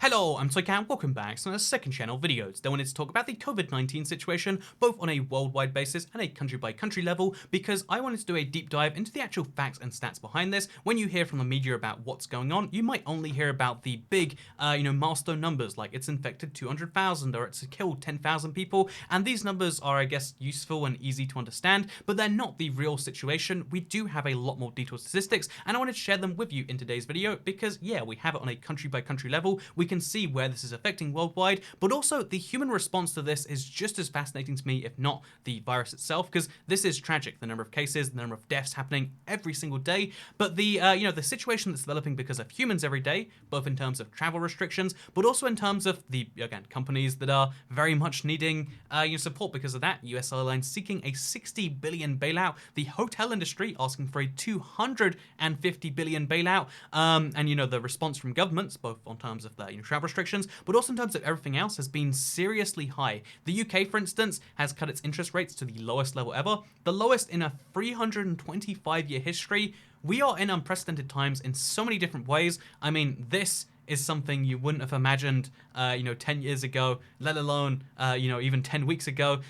Hello, I'm Toycat, welcome back to my second channel video. Today I wanted to talk about the COVID-19 situation, both on a worldwide basis and a country-by-country level, because I wanted to do a deep dive into the actual facts and stats behind this. When you hear from the media about what's going on, you might only hear about the big, milestone numbers, like it's infected 200,000 or it's killed 10,000 people, and these numbers are, I guess, useful and easy to understand, but they're not the real situation. We do have a lot more detailed statistics, and I wanted to share them with you in today's video, because, yeah, we have it on a country-by-country level. We can see where this is affecting worldwide, but also the human response to this is just as fascinating to me, if not the virus itself, because this is tragic, the number of cases, the number of deaths happening every single day, but the the situation that's developing because of humans every day, both in terms of travel restrictions, but also in terms of the, again, companies that are very much needing support because of that. US Airlines seeking a 60 billion bailout, the hotel industry asking for a 250 billion bailout, and the response from governments, both on terms of the travel restrictions, but also in terms of everything else, has been seriously high. The UK, for instance, has cut its interest rates to the lowest level ever, the lowest in a 325-year history. We are in unprecedented times in so many different ways. I mean, this is something you wouldn't have imagined, 10 years ago, let alone, even 10 weeks ago.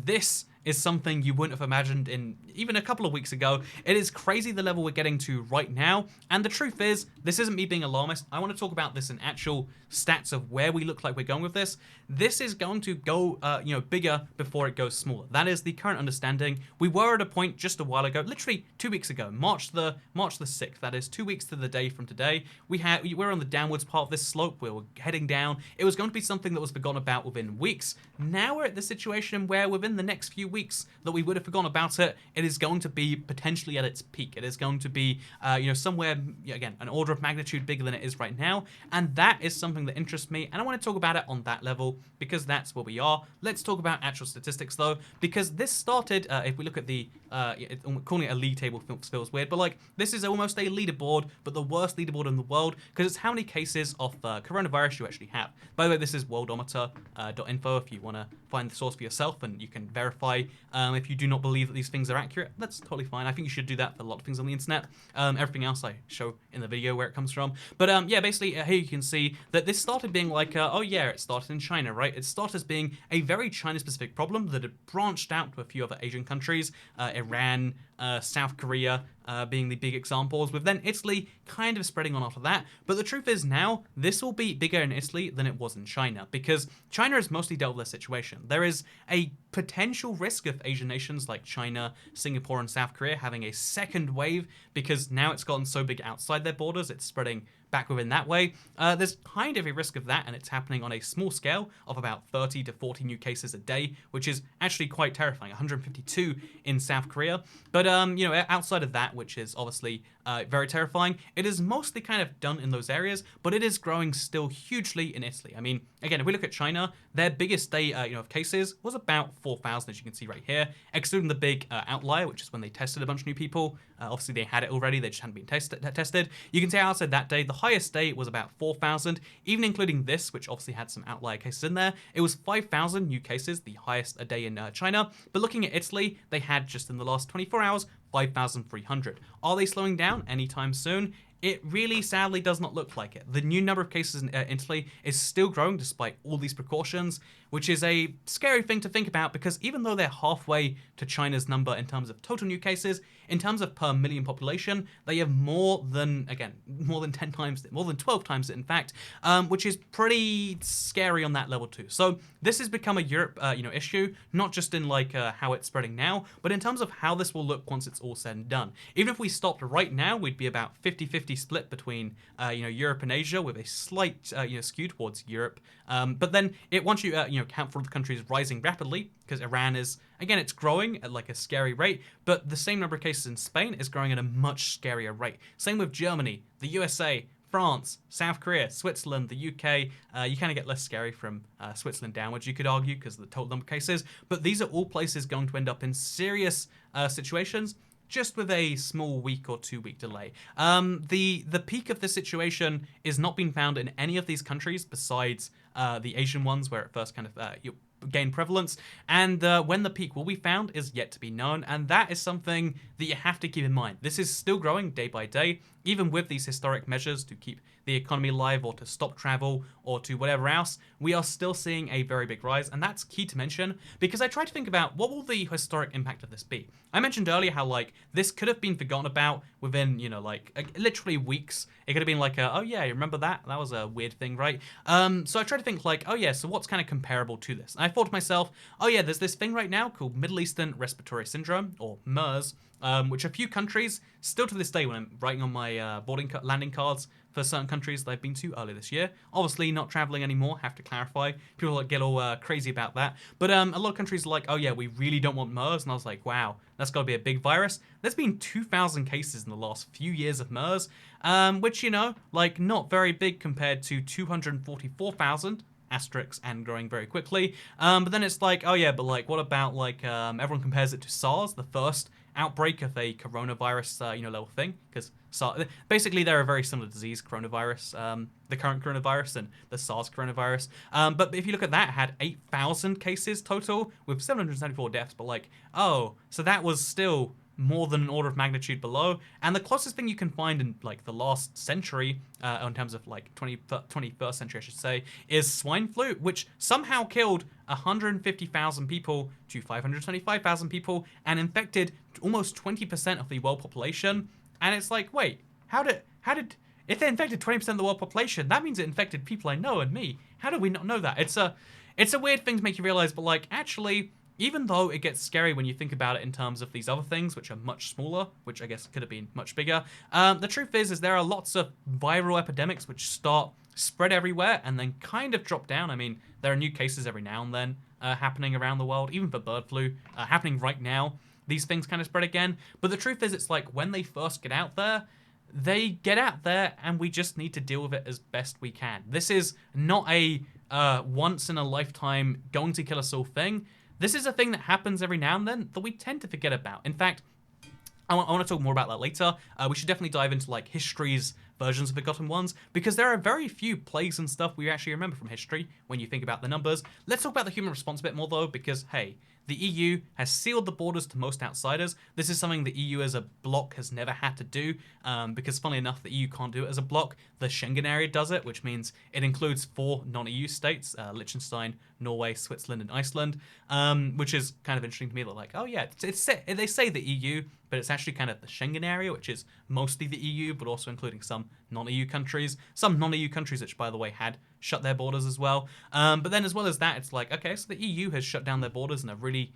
This is something you wouldn't have imagined in even a couple of weeks ago. It is crazy the level we're getting to right now, and the truth is, this isn't me being alarmist. I want to talk about this in actual stats of where we look like we're going with this. This is going to go, bigger before it goes smaller. That is the current understanding. We were at a point just a while ago, literally 2 weeks ago, March the 6th. That is 2 weeks to the day from today. We're on the downwards part of this slope. We were heading down. It was going to be something that was forgotten about within weeks. Now we're at the situation where within the next few weeks that we would have forgotten about it, it is going to be potentially at its peak. It is going to be, somewhere, again, an order of magnitude bigger than it is right now, and that is something that interests me, and I want to talk about it on that level, because that's where we are. Let's talk about actual statistics, though, because this started, if we look at the, calling it a league table feels weird, but, this is almost a leaderboard, but the worst leaderboard in the world, because it's how many cases of coronavirus you actually have. By the way, this is worldometer.info if you want to find the source for yourself, and you can verify if you do not believe that these things are accurate. That's totally fine. I think you should do that for a lot of things on the internet. Everything else I show in the video where it comes from. But yeah, basically here you can see that this started being like, oh yeah, it started in China, right? It started as being a very China-specific problem that had branched out to a few other Asian countries, Iran, South Korea, being the big examples, with then Italy kind of spreading on after that. But the truth is now, this will be bigger in Italy than it was in China, because China has mostly dealt with their situation. There is a potential risk of Asian nations like China, Singapore, and South Korea having a second wave, because now it's gotten so big outside their borders, it's spreading back within that way. There's kind of a risk of that, and it's happening on a small scale of about 30 to 40 new cases a day, which is actually quite terrifying. 152 in South Korea. But, outside of that, which is obviously very terrifying, it is mostly kind of done in those areas, but it is growing still hugely in Italy. I mean, again, if we look at China, their biggest day, of cases was about 4,000, as you can see right here, excluding the big outlier, which is when they tested a bunch of new people. Obviously, they had it already, they just hadn't been tested. You can see outside that day, the highest day was about 4,000, even including this, which obviously had some outlier cases in there. It was 5,000 new cases, the highest a day in China. But looking at Italy, they had just in the last 24 hours, 5,300. Are they slowing down anytime soon? It really, sadly, does not look like it. The new number of cases in Italy is still growing despite all these precautions, which is a scary thing to think about, because even though they're halfway to China's number in terms of total new cases, in terms of per million population, they have more than 10 times it, more than 12 times it, in fact, which is pretty scary on that level too. So this has become a Europe, issue, not just in how it's spreading now, but in terms of how this will look once it's all said and done. Even if we stopped right now, we'd be about 50-50 split between, Europe and Asia, with a slight, skew towards Europe. But then once you, count for the countries rising rapidly, because Iran is, again, it's growing at a scary rate, but the same number of cases in Spain is growing at a much scarier rate. Same with Germany, the USA, France, South Korea, Switzerland, the UK. You kind of get less scary from Switzerland downwards, you could argue, because of the total number of cases, but these are all places going to end up in serious situations, just with a small week or 2 week delay. The peak of the situation is not being found in any of these countries besides the Asian ones, where it first kind of gain prevalence, and when the peak will be found is yet to be known, and that is something that you have to keep in mind. This is still growing day by day. even with these historic measures to keep the economy alive or to stop travel or to whatever else, we are still seeing a very big rise. And that's key to mention because I try to think about what will the historic impact of this be. I mentioned earlier how like this could have been forgotten about within, you know, like literally weeks. It could have been like, oh yeah, you remember that? That was a weird thing, right? So I try to think like, oh yeah, so what's kind of comparable to this? And I thought to myself, oh yeah, there's this thing right now called Middle Eastern Respiratory Syndrome, or MERS, which a few countries, still to this day when I'm writing on my landing cards for certain countries that I've been to earlier this year, obviously not traveling anymore, have to clarify. People get all crazy about that. But a lot of countries are like, oh yeah, we really don't want MERS. And I was like, wow, that's got to be a big virus. There's been 2,000 cases in the last few years of MERS, which, you know, like not very big compared to 244,000 asterisks and growing very quickly. But then it's like, oh yeah, but like, what about like, everyone compares it to SARS, the first outbreak of a coronavirus, you know, level thing, because basically they're a very similar disease, coronavirus, the current coronavirus and the SARS coronavirus. But if you look at that, it had 8,000 cases total with 774 deaths. But like, oh, so that was still more than an order of magnitude below. And the closest thing you can find in like the last century, in terms of like 21st century, I should say, is swine flu, which somehow killed 150,000 people to 525,000 people and infected almost 20% of the world population. And it's like, wait, how did, if they infected 20% of the world population, that means it infected people I know and me. How did we not know that? It's a weird thing to make you realize, but like, actually, even though it gets scary when you think about it in terms of these other things, which are much smaller, which I guess could have been much bigger, the truth is there are lots of viral epidemics which spread everywhere and then kind of drop down. I mean, there are new cases every now and then happening around the world, even for bird flu, happening right now. These things kind of spread again. But the truth is, it's like when they first get out there, they get out there and we just need to deal with it as best we can. This is not a once in a lifetime going to kill us all thing. This is a thing that happens every now and then that we tend to forget about. In fact, I want to talk more about that later. We should definitely dive into like history's versions of forgotten ones, because there are very few plagues and stuff we actually remember from history when you think about the numbers. Let's talk about the human response a bit more though, because hey, the EU has sealed the borders to most outsiders. This is something the EU as a bloc has never had to do, because funnily enough, the EU can't do it as a bloc. The Schengen area does it, which means it includes 4 non-EU states, Liechtenstein, Norway, Switzerland, and Iceland, which is kind of interesting to me. They're like, oh yeah, they say the EU, but it's actually kind of the Schengen area, which is mostly the EU, but also including some non-EU countries. Some non-EU countries, which, by the way, had shut their borders as well. But then as well as that, it's like, okay, so the EU has shut down their borders in a really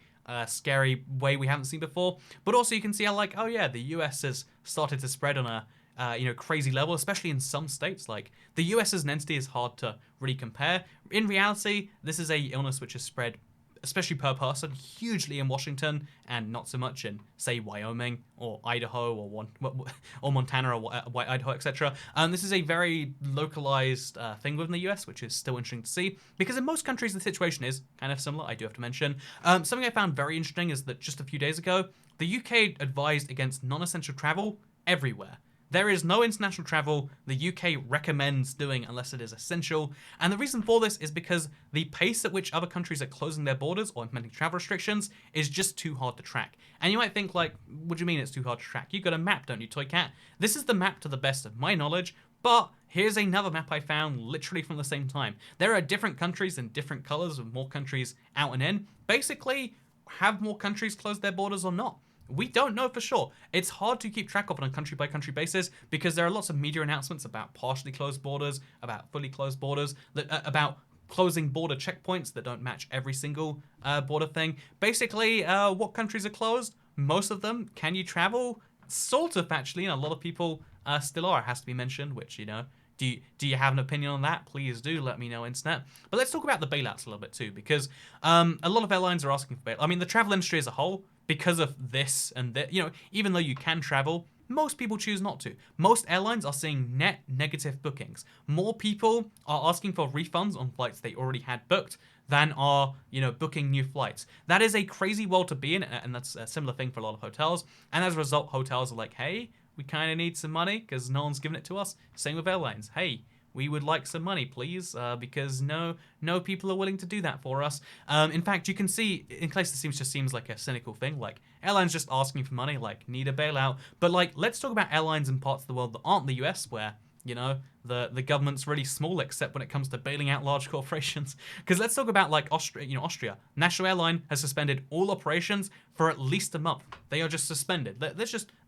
scary way we haven't seen before. But also you can see how, like, oh yeah, the US has started to spread on a crazy level, especially in some states. Like, the US as an entity is hard to really compare. In reality, this is a illness which has spread, especially per person, hugely in Washington and not so much in, say, Wyoming or Idaho or Montana or Idaho, etc. This is a very localized thing within the US, which is still interesting to see, because in most countries the situation is kind of similar, I do have to mention. Something I found very interesting is that just a few days ago, the UK advised against non-essential travel everywhere. There is no international travel the UK recommends doing unless it is essential. And the reason for this is because the pace at which other countries are closing their borders or implementing travel restrictions is just too hard to track. And you might think, like, what do you mean it's too hard to track? You've got a map, don't you, Toy Cat? This is the map to the best of my knowledge, but here's another map I found literally from the same time. There are different countries in different colors with more countries out and in. Basically, have more countries closed their borders or not? We don't know for sure. It's hard to keep track of on a country-by-country basis because there are lots of media announcements about partially closed borders, about fully closed borders, about closing border checkpoints that don't match every single border thing. Basically, what countries are closed? Most of them. Can you travel? Sort of, actually. And a lot of people still are, it has to be mentioned, which, you know, do you have an opinion on that? Please do let me know, internet. But let's talk about the bailouts a little bit too, because a lot of airlines are asking for bailouts. I mean, the travel industry as a whole, because of this and that, you know, even though you can travel, most people choose not to. Most airlines are seeing net negative bookings. More people are asking for refunds on flights they already had booked than are, you know, booking new flights. That is a crazy world to be in, and that's a similar thing for a lot of hotels. And as a result, hotels are like, hey, we kind of need some money because no one's giving it to us. Same with airlines. Hey, we would like some money, please, because no people are willing to do that for us. In fact, you can see, in case this just seems like a cynical thing, like airlines just asking for money, like need a bailout. But like, let's talk about airlines in parts of the world that aren't the US, where the government's really small, except when it comes to bailing out large corporations. Because let's talk about like Austria. Austria National Airline has suspended all operations for at least a month. They are just suspended.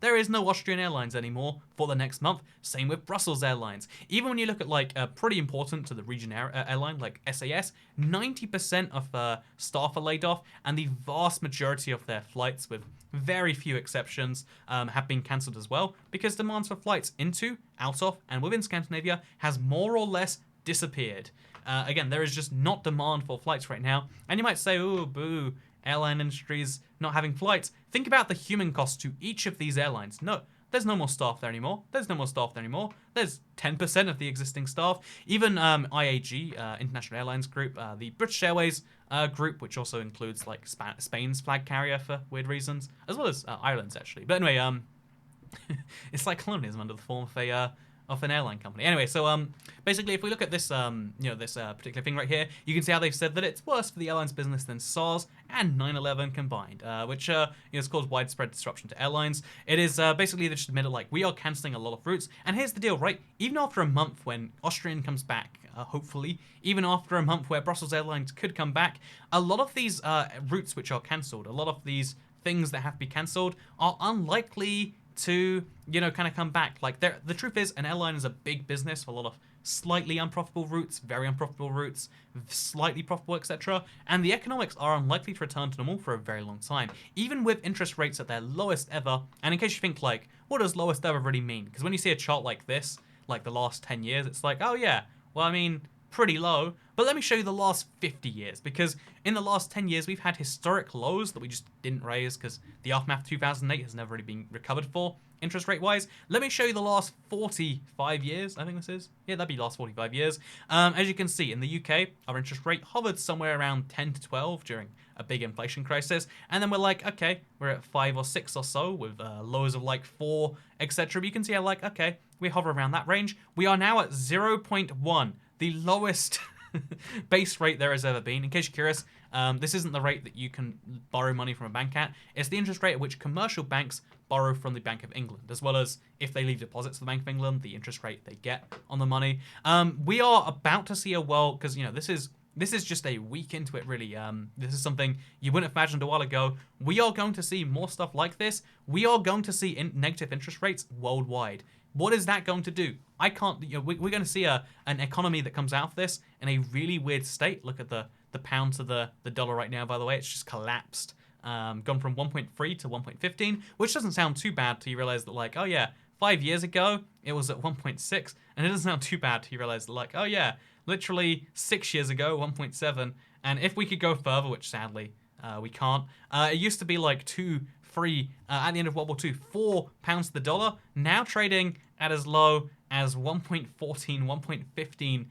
There is no Austrian Airlines anymore for the next month. Same with Brussels Airlines. Even when you look at like pretty important to the region airline like SAS, 90% of staff are laid off, and the vast majority of their flights, with very few exceptions, have been cancelled as well, because demands for flights into, out of, and within Scandinavia has more or less disappeared. Again, there is just not demand for flights right now, and you might say, "Oh, boo, airline industry's not having flights." Think about the human cost to each of these airlines. No, there's no more staff there anymore. There's 10% of the existing staff. Even IAG, International Airlines Group, the British Airways group, which also includes like Spain's flag carrier for weird reasons, as well as Ireland's actually. But anyway, it's like colonialism under the form of an airline company. Anyway, so basically, if we look at this this particular thing right here, you can see how they've said that it's worse for the airlines business than SARS and 9/11 combined, which has caused widespread disruption to airlines. It is basically they just admitted like we are cancelling a lot of routes, and here's the deal, right? Even after a month when Austrian comes back, hopefully, even after a month where Brussels Airlines could come back, a lot of these routes which are cancelled, a lot of these things that have to be cancelled are unlikely to kind of come back. Like the truth is, an airline is a big business with a lot of slightly unprofitable routes, very unprofitable routes, slightly profitable, etc. And the economics are unlikely to return to normal for a very long time, even with interest rates at their lowest ever. And in case you think like, what does lowest ever really mean? Because when you see a chart like this, like the last 10 years, it's like, oh yeah, well I mean, pretty low. But let me show you the last 50 years, because in the last 10 years we've had historic lows that we just didn't raise because the aftermath of 2008 has never really been recovered for interest rate wise. Let me show you the last 45 years, I think this is. Yeah, that'd be last 45 years. As you can see, in the UK, our interest rate hovered somewhere around 10 to 12 during a big inflation crisis, and then we're like, okay, we're at 5 or 6 or so with lows of like 4, etc. But you can see how like, okay, we hover around that range. We are now at 0.1, the lowest base rate there has ever been. In case you're curious, this isn't the rate that you can borrow money from a bank at. It's the interest rate at which commercial banks borrow from the Bank of England, as well as if they leave deposits to the Bank of England, the interest rate they get on the money. We are about to see a world, because this is just a week into it, really. This is something you wouldn't have imagined a while ago. We are going to see more stuff like this. We are going to see negative interest rates worldwide. What is that going to do? I can't, we're going to see an economy that comes out of this in a really weird state. Look at the pound to the dollar right now, by the way. It's just collapsed. Gone from 1.3 to 1.15, which doesn't sound too bad till you realize that, like, oh yeah, 5 years ago, it was at 1.6. And it doesn't sound too bad till you realize that, like, oh yeah, literally 6 years ago, 1.7. And if we could go further, which sadly we can't, it used to be like 2, 3, at the end of World War II, £4 to the dollar, now trading at as low as 1.14, 1.15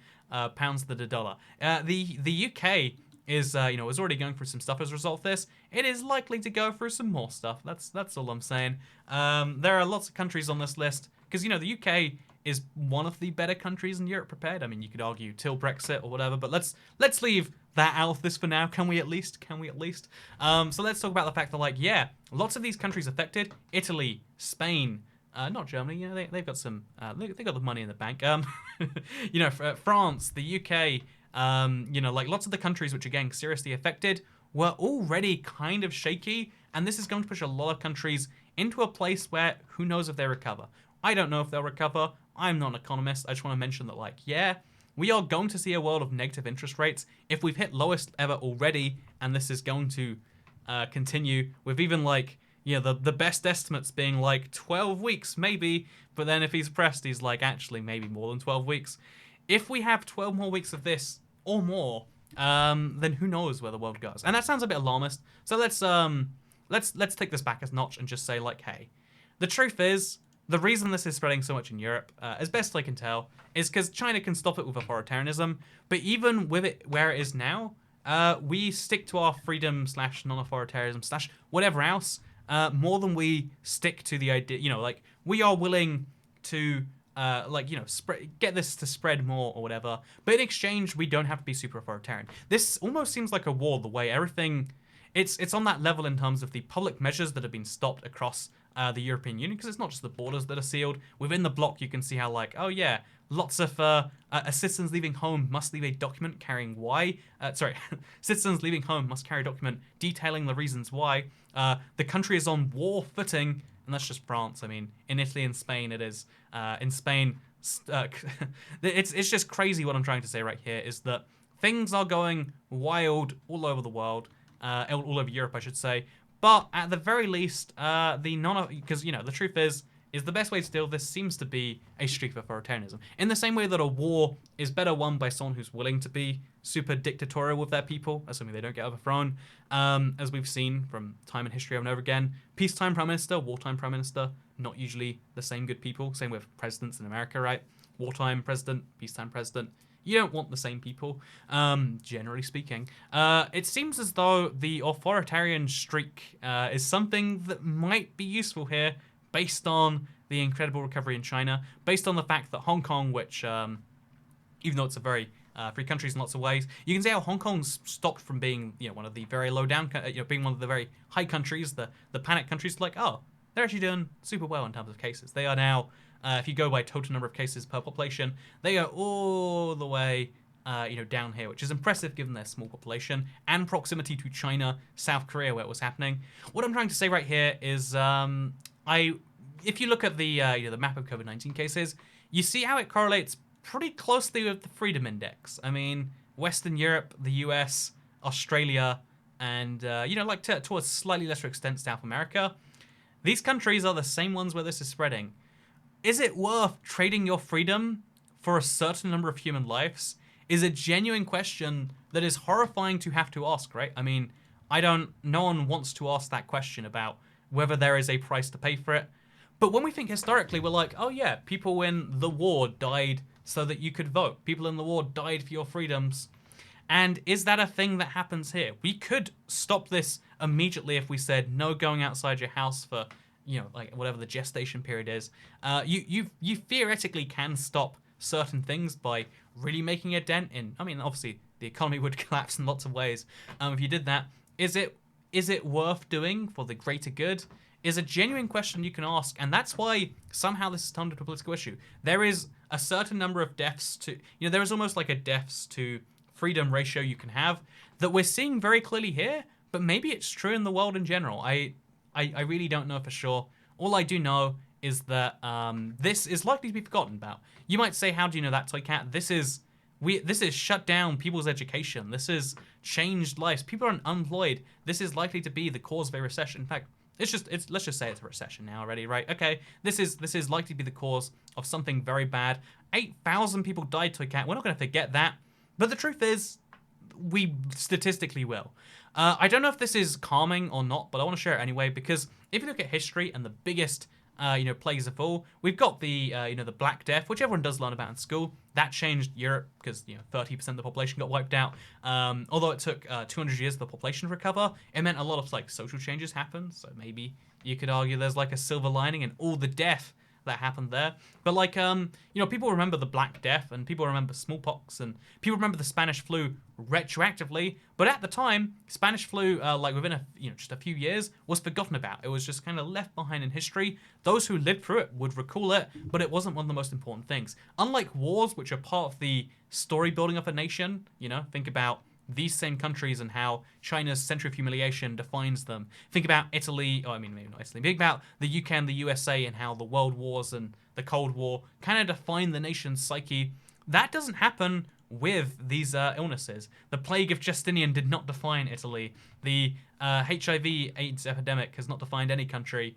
pounds to the dollar. The UK is is already going through some stuff as a result of this. It is likely to go through some more stuff. That's all I'm saying. There are lots of countries on this list because the UK is one of the better countries in Europe prepared. I mean, you could argue till Brexit or whatever, but let's leave that out of this for now. Can we at least? So let's talk about the fact that, like, yeah, lots of these countries affected. Italy, Spain, not Germany. They've got some. They got the money in the bank. France, the UK. Like lots of the countries which are getting seriously affected were already kind of shaky, and this is going to push a lot of countries into a place where who knows if they recover. I don't know if they'll recover. I'm not an economist. I just want to mention that, like, yeah, we are going to see a world of negative interest rates. If we've hit lowest ever already, and this is going to continue with even like, the best estimates being like 12 weeks maybe, but then if he's pressed, he's like, actually maybe more than 12 weeks. If we have 12 more weeks of this or more, then who knows where the world goes. And that sounds a bit alarmist. So let's take this back a notch and just say, like, hey, the truth is, the reason this is spreading so much in Europe, as best I can tell, is because China can stop it with authoritarianism. But even with it where it is now, we stick to our freedom / non-authoritarianism / whatever else more than we stick to the idea. Like, we are willing to like, you know, get this to spread more or whatever. But in exchange, we don't have to be super authoritarian. This almost seems like a war, the way everything, it's on that level in terms of the public measures that have been stopped across the European Union, because it's not just the borders that are sealed. Within the bloc, you can see how, like, oh yeah, lots of citizens leaving home must leave a document carrying why. Citizens leaving home must carry a document detailing the reasons why. The country is on war footing, and that's just France. I mean, in Italy and Spain, it is. In Spain, it's just crazy. What I'm trying to say right here is that things are going wild all over the world, all over Europe, I should say. But at the very least, because, you know, the truth is the best way to deal with this seems to be a streak of authoritarianism. In the same way that a war is better won by someone who's willing to be super dictatorial with their people, assuming they don't get overthrown, as we've seen from time in history over and over again. Peacetime prime minister, wartime prime minister, not usually the same good people. Same with presidents in America, right? Wartime president, peacetime president. You don't want the same people, generally speaking. It seems as though the authoritarian streak is something that might be useful here, based on the incredible recovery in China, based on the fact that Hong Kong, which, even though it's a very free country in lots of ways, you can see how Hong Kong's stopped from being, you know, one of the very low down, being one of the very high countries, the panic countries, like, oh, they're actually doing super well in terms of cases. They are now, if you go by total number of cases per population, they are all the way, down here, which is impressive given their small population and proximity to China, South Korea, where it was happening. What I'm trying to say right here is, if you look at the the map of COVID-19 cases, you see how it correlates pretty closely with the Freedom Index. I mean, Western Europe, the US, Australia, and to a slightly lesser extent, South America. These countries are the same ones where this is spreading. Is it worth trading your freedom for a certain number of human lives? Is a genuine question that is horrifying to have to ask, right? I mean, no one wants to ask that question about whether there is a price to pay for it. But when we think historically, we're like, oh yeah, people in the war died so that you could vote. People in the war died for your freedoms. And is that a thing that happens here? We could stop this immediately if we said no going outside your house for, like whatever the gestation period is. You theoretically can stop certain things by really making a dent in. I mean, obviously the economy would collapse in lots of ways if you did that. Is it worth doing for the greater good? Is a genuine question you can ask, and that's why somehow this has turned into a political issue. There is a certain number of deaths to, there is almost like a deaths to freedom ratio you can have that we're seeing very clearly here, but maybe it's true in the world in general. I really don't know for sure. All I do know is that this is likely to be forgotten about. You might say, how do you know that, Toycat? This is shut down people's education. This has changed lives. People are unemployed. This is likely to be the cause of a recession. In fact, let's just say it's a recession now already, right? Okay, this is likely to be the cause of something very bad. 8,000 people died, Toycat. We're not going to forget that. But the truth is, we statistically will. I don't know if this is calming or not, but I want to share it anyway, because if you look at history and the biggest plagues of all, we've got the the Black Death, which everyone does learn about in school. That changed Europe because 30% of the population got wiped out. Although it took 200 years for the population to recover, it meant a lot of like social changes happened. So maybe you could argue there's like a silver lining in all the death that happened there. But like people remember the Black Death, and people remember smallpox, and people remember the Spanish flu retroactively. But at the time, Spanish flu, within just a few years, was forgotten about. It was just kind of left behind in history. Those who lived through it would recall it, but it wasn't one of the most important things. Unlike wars, which are part of the story building of a nation, think about these same countries and how China's century of humiliation defines them. Think about Italy, maybe not Italy. Think about the UK and the USA and how the World Wars and the Cold War kind of define the nation's psyche. That doesn't happen with these illnesses. The plague of Justinian did not define Italy. The HIV/AIDS epidemic has not defined any country,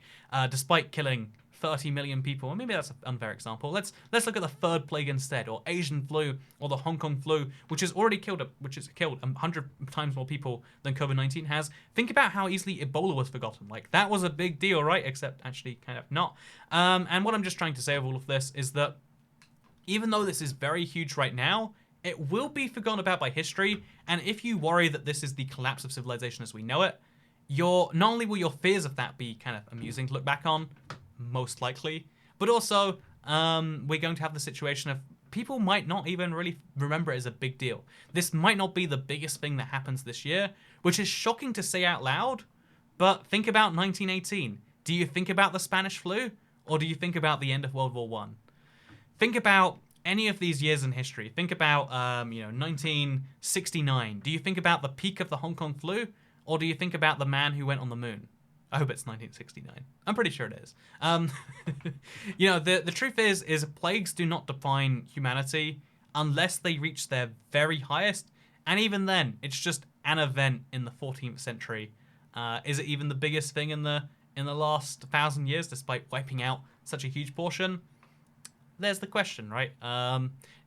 despite killing 30 million people. Well, maybe that's an unfair example. Let's look at the third plague instead, or Asian flu, or the Hong Kong flu, which has killed 100 times more people than COVID-19 has. Think about how easily Ebola was forgotten. Like, that was a big deal, right? Except actually kind of not. And what I'm just trying to say with all of this is that even though this is very huge right now, it will be forgotten about by history. And if you worry that this is the collapse of civilization as we know it, not only will your fears of that be kind of amusing to look back on, most likely, but also we're going to have the situation of people might not even really remember it as a big deal. This might not be the biggest thing that happens this year, which is shocking to say out loud, but think about 1918. Do you think about the Spanish flu, or do you think about the end of World War I? Think about any of these years in history. Think about, 1969. Do you think about the peak of the Hong Kong flu, or do you think about the man who went on the moon? I hope it's 1969. I'm pretty sure it is. The truth is plagues do not define humanity unless they reach their very highest, and even then, it's just an event in the 14th century. Is it even the biggest thing in the last 1,000 years, despite wiping out such a huge portion? There's the question, right?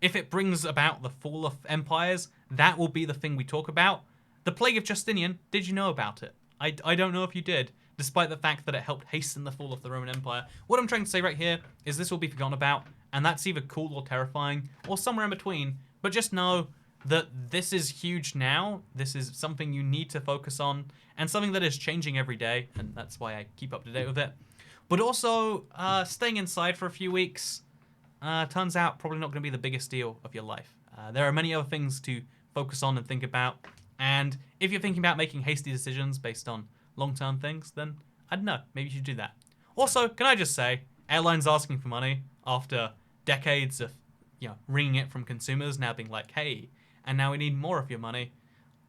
If it brings about the fall of empires, that will be the thing we talk about. The Plague of Justinian, did you know about it? I don't know if you did, despite the fact that it helped hasten the fall of the Roman Empire. What I'm trying to say right here is this will be forgotten about, and that's either cool or terrifying, or somewhere in between. But just know that this is huge now. This is something you need to focus on, and something that is changing every day, and that's why I keep up to date with it. But also, staying inside for a few weeks, turns out probably not going to be the biggest deal of your life. There are many other things to focus on and think about, and if you're thinking about making hasty decisions based on long-term things, then I don't know, maybe you should do that. Also, can I just say, airlines asking for money after decades of, wringing it from consumers, now being like, hey, and now we need more of your money.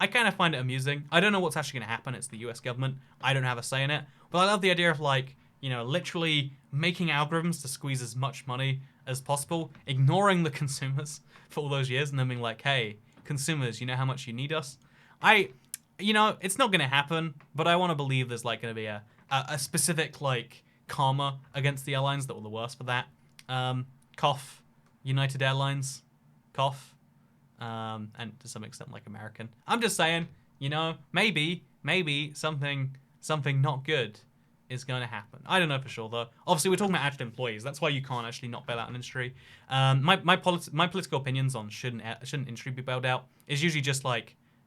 I kind of find it amusing. I don't know what's actually going to happen. It's the US government. I don't have a say in it. But I love the idea of literally making algorithms to squeeze as much money as possible, ignoring the consumers for all those years, and then being like, hey, consumers, you know how much you need us? It's not going to happen, but I want to believe there's going to be a specific karma against the airlines that were the worst for that. Cough, United Airlines, cough, and to some extent American. I'm just saying, maybe something not good is going to happen. I don't know for sure though. Obviously, we're talking about actual employees. That's why you can't actually not bail out an industry. My political opinions on shouldn't industry be bailed out is usually just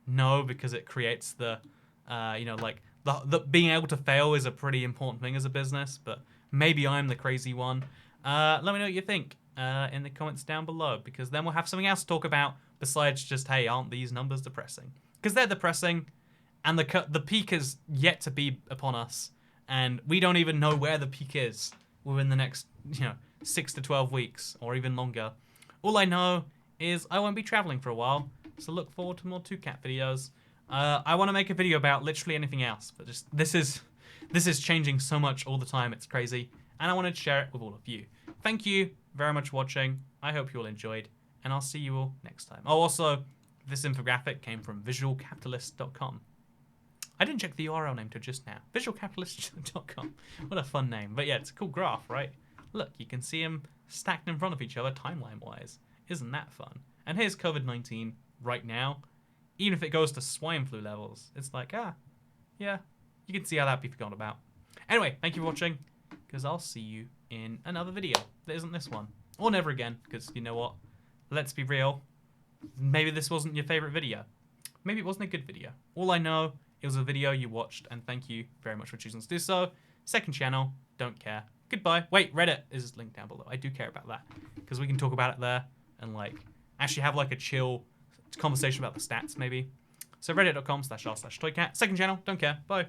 no, because it creates the being able to fail is a pretty important thing as a business. But maybe I'm the crazy one. Let me know what you think in the comments down below, because then we'll have something else to talk about besides just, hey, aren't these numbers depressing? Because they're depressing, and the peak is yet to be upon us. And we don't even know where the peak is within the next, 6 to 12 weeks or even longer. All I know is I won't be traveling for a while, so look forward to more 2Cat videos. I want to make a video about literally anything else, but just this is changing so much all the time, it's crazy, and I wanted to share it with all of you. Thank you very much for watching. I hope you all enjoyed, and I'll see you all next time. Oh, also, this infographic came from visualcapitalist.com. I didn't check the URL name till just now. Visualcapitalist.com. What a fun name. But yeah, it's a cool graph, right? Look, you can see them stacked in front of each other timeline-wise. Isn't that fun? And here's COVID-19 right now. Even if it goes to swine flu levels, it's yeah, you can see how that'd be forgotten about. Anyway, thank you for watching, because I'll see you in another video that isn't this one. Or never again, because you know what? Let's be real. Maybe this wasn't your favorite video. Maybe it wasn't a good video. All I know, it was a video you watched, and thank you very much for choosing to do so. Second channel, don't care. Goodbye. Wait, Reddit is linked down below. I do care about that, because we can talk about it there, and actually have a chill conversation about the stats, maybe. So reddit.com/r/toycat. Second channel, don't care. Bye.